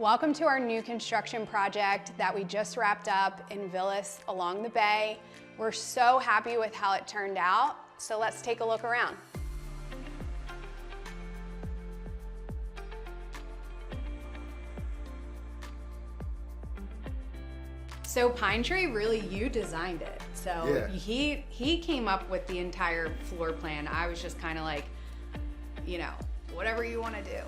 Welcome to our new construction project that we just wrapped up in Villas along the bay. We're so happy with how it turned out, so let's take a look around. So Pine Tree, really you designed it. So Yeah. he came up with the entire floor plan. I was just kind of like, you know, whatever you want to do.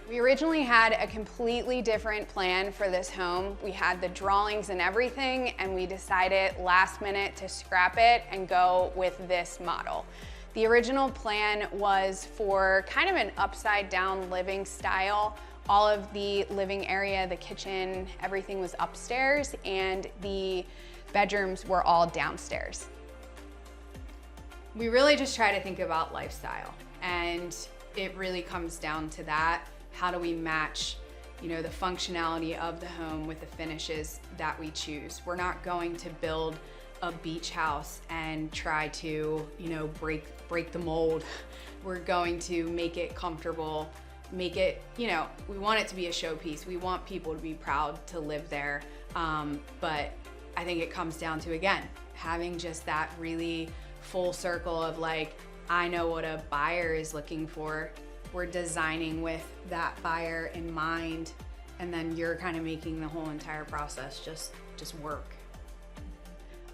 We originally had a completely different plan for this home. We had the drawings and everything, and we decided last minute to scrap it and go with this model. The original plan was for kind of an upside down living style. All of the living area, the kitchen, everything was upstairs, and the bedrooms were all downstairs. We really just try to think about lifestyle, and it really comes down to that. How do we match, you know, the functionality of the home with the finishes that we choose? We're not going to build a beach house and try to, you know, break the mold. We're going to make it comfortable, make it, you know, we want it to be a showpiece. We want people to be proud to live there. But I think it comes down to, again, having just that really full circle of like, I know what a buyer is looking for. We're designing with that buyer in mind, and then you're kind of making the whole entire process just work.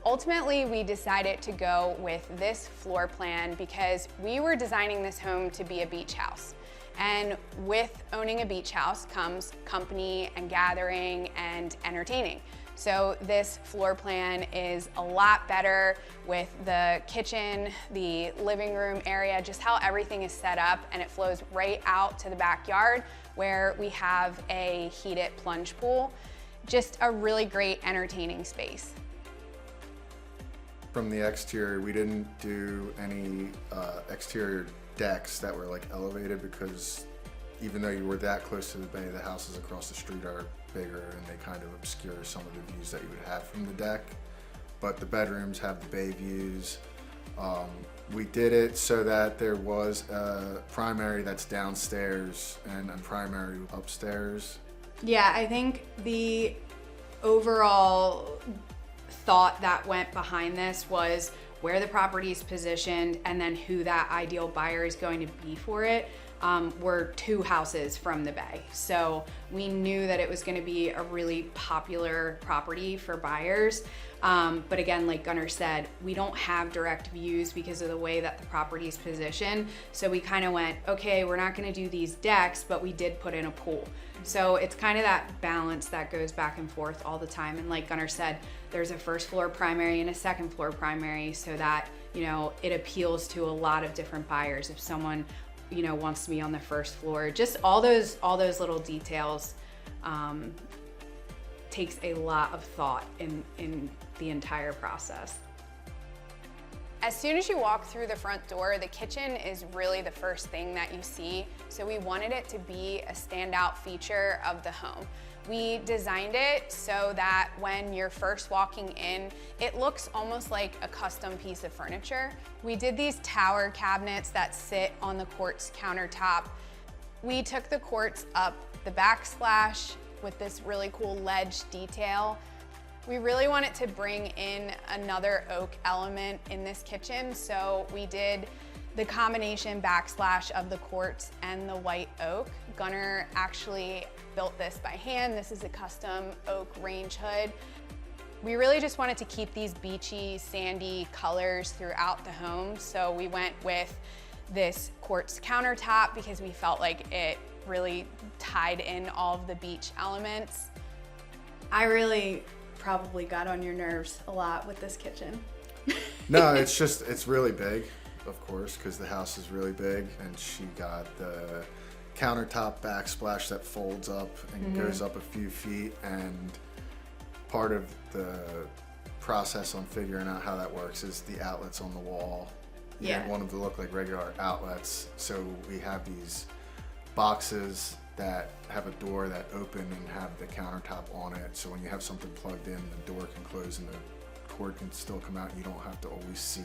Ultimately, we decided to go with this floor plan because we were designing this home to be a beach house. And with owning a beach house comes company and gathering and entertaining. So this floor plan is a lot better with the kitchen, the living room area, just how everything is set up, and it flows right out to the backyard where we have a heated plunge pool. Just a really great entertaining space. From the exterior, we didn't do any exterior decks that were like elevated because even though you were that close to the bay, the houses across the street are bigger and they kind of obscure some of the views that you would have from the deck. But the bedrooms have the bay views. We did it so that there was a primary that's downstairs and a primary upstairs. Yeah, I think the overall thought that went behind this was where the property is positioned and then who that ideal buyer is going to be for it. We're 2 houses from the bay. So we knew that it was gonna be a really popular property for buyers. But again, like Gunnar said, we don't have direct views because of the way that the property is positioned. So we kind of went, okay, we're not gonna do these decks, but we did put in a pool. So it's kind of that balance that goes back and forth all the time. And like Gunnar said, there's a first floor primary and a second floor primary so that, you know, it appeals to a lot of different buyers. If someone, you know, wants to be on the first floor, just all those little details takes a lot of thought in the entire process. As soon as you walk through the front door, the kitchen is really the first thing that you see. So we wanted it to be a standout feature of the home. We designed it so that when you're first walking in, it looks almost like a custom piece of furniture. We did these tower cabinets that sit on the quartz countertop. We took the quartz up the backsplash with this really cool ledge detail. We really wanted to bring in another oak element in this kitchen, so we did the combination backsplash of the quartz and the white oak. Gunnar actually built this by hand. This is a custom oak range hood. We really just wanted to keep these beachy, sandy colors throughout the home, so we went with this quartz countertop because we felt like it really tied in all of the beach elements. I really probably got on your nerves a lot with this kitchen. No, it's really big, of course, because the house is really big, and she got the countertop backsplash that folds up and goes up a few feet, and part of the process on figuring out how that works is the outlets on the wall. You didn't want them to look like regular outlets, so we have these boxes that have a door that open and have the countertop on it, so when you have something plugged in, the door can close and the cord can still come out and you don't have to always see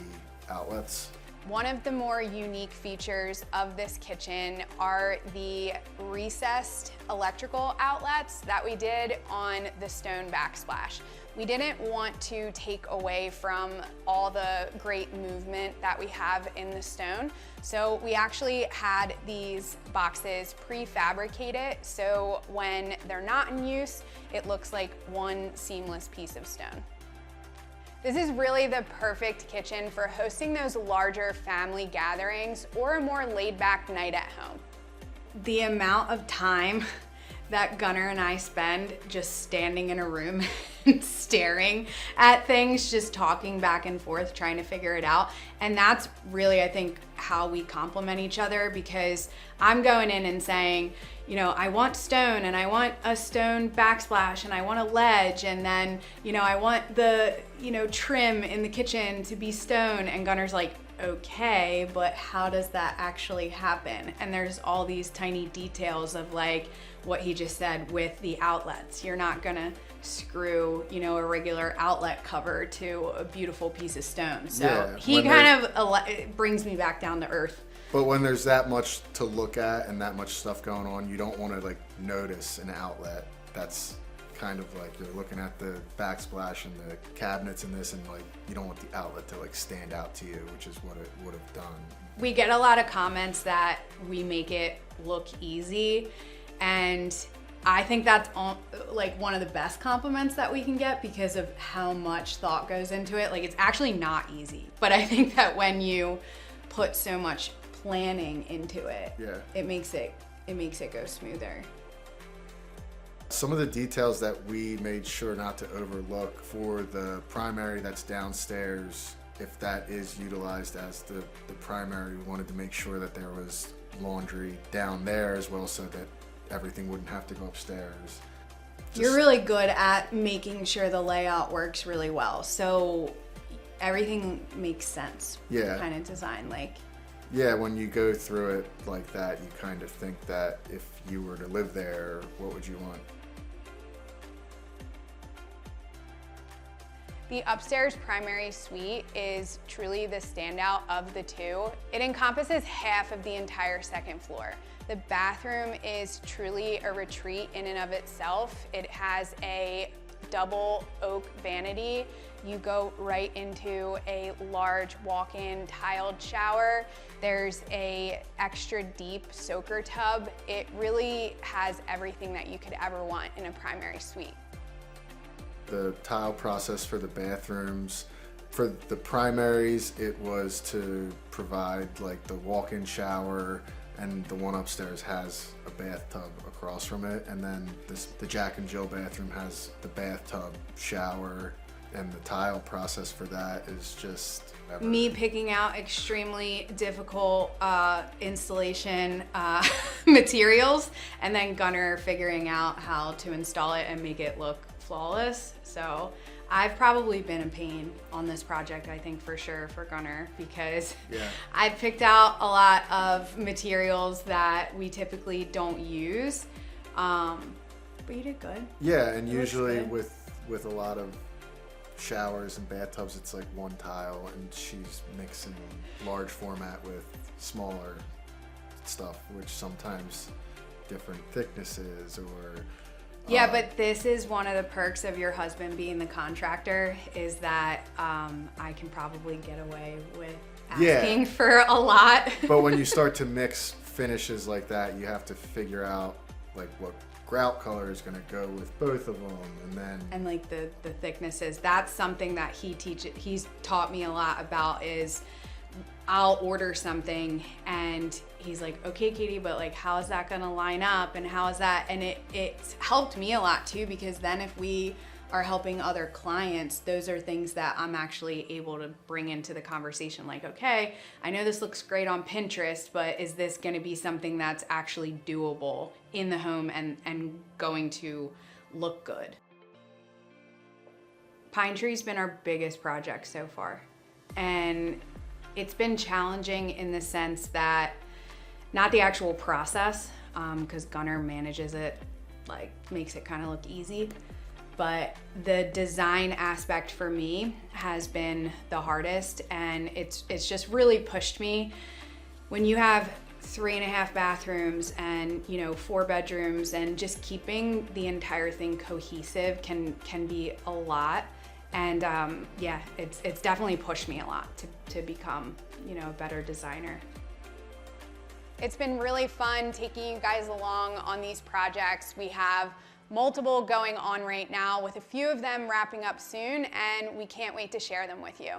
outlets. One of the more unique features of this kitchen are the recessed electrical outlets that we did on the stone backsplash. We didn't want to take away from all the great movement that we have in the stone. So we actually had these boxes prefabricated, so when they're not in use, it looks like one seamless piece of stone. This is really the perfect kitchen for hosting those larger family gatherings or a more laid-back night at home. The amount of time that Gunnar and I spend just standing in a room and staring at things, just talking back and forth, trying to figure it out. And that's really, I think, how we complement each other, because I'm going in and saying, you know, I want stone, and I want a stone backsplash, and I want a ledge, and then, you know, I want the, you know, trim in the kitchen to be stone. And Gunnar's like, okay, but how does that actually happen? And there's all these tiny details of like what he just said with the outlets. You're not gonna screw, you know, a regular outlet cover to a beautiful piece of stone. So yeah, he kind of brings me back down to earth. But when there's that much to look at and that much stuff going on, you don't want to like notice an outlet. That's kind of like you're looking at the backsplash and the cabinets and this, and like you don't want the outlet to like stand out to you, which is what it would have done. We get a lot of comments that we make it look easy, and I think that's like one of the best compliments that we can get because of how much thought goes into it. Like, it's actually not easy, but I think that when you put so much planning into it, yeah, it makes it go smoother. Some of the details that we made sure not to overlook for the primary that's downstairs, if that is utilized as the primary, we wanted to make sure that there was laundry down there as well, so that everything wouldn't have to go upstairs. You're really good at making sure the layout works really well, so everything makes sense. Yeah. Kind of design, like. Yeah, when you go through it like that, you kind of think that if you were to live there, what would you want? The upstairs primary suite is truly the standout of the two. It encompasses half of the entire second floor. The bathroom is truly a retreat in and of itself. It has a double oak vanity. You go right into a large walk-in tiled shower. There's a extra deep soaker tub. It really has everything that you could ever want in a primary suite. The tile process for the bathrooms, for the primaries, it was to provide like the walk-in shower, and the one upstairs has a bathtub across from it, and then the Jack and Jill bathroom has the bathtub, shower, and the tile process for that is just everything. Me picking out extremely difficult installation materials, and then Gunnar figuring out how to install it and make it look flawless. So I've probably been a pain on this project, I think, for sure, for Gunnar, because yeah, I picked out a lot of materials that we typically don't use, but you did good. Yeah, and usually with a lot of showers and bathtubs, it's like one tile, and she's mixing large format with smaller stuff, which sometimes different thicknesses or yeah, but this is one of the perks of your husband being the contractor, is that I can probably get away with asking for a lot. But when you start to mix finishes like that, you have to figure out like what grout color is going to go with both of them, and like the thicknesses. That's something that he's taught me a lot about. Is I'll order something and he's like, okay, Katie, but like, how is that gonna line up, and how is that? And it's helped me a lot too, because then if we are helping other clients, those are things that I'm actually able to bring into the conversation. Like, okay, I know this looks great on Pinterest, but is this gonna be something that's actually doable in the home and going to look good? Pine Tree's been our biggest project so far. And it's been challenging in the sense that, not the actual process, because Gunnar manages it, like makes it kind of look easy, but the design aspect for me has been the hardest, and it's just really pushed me. When you have 3.5 bathrooms and 4 bedrooms, and just keeping the entire thing cohesive can be a lot. And yeah, it's definitely pushed me a lot to become a better designer. It's been really fun taking you guys along on these projects. We have multiple going on right now, with a few of them wrapping up soon, and we can't wait to share them with you.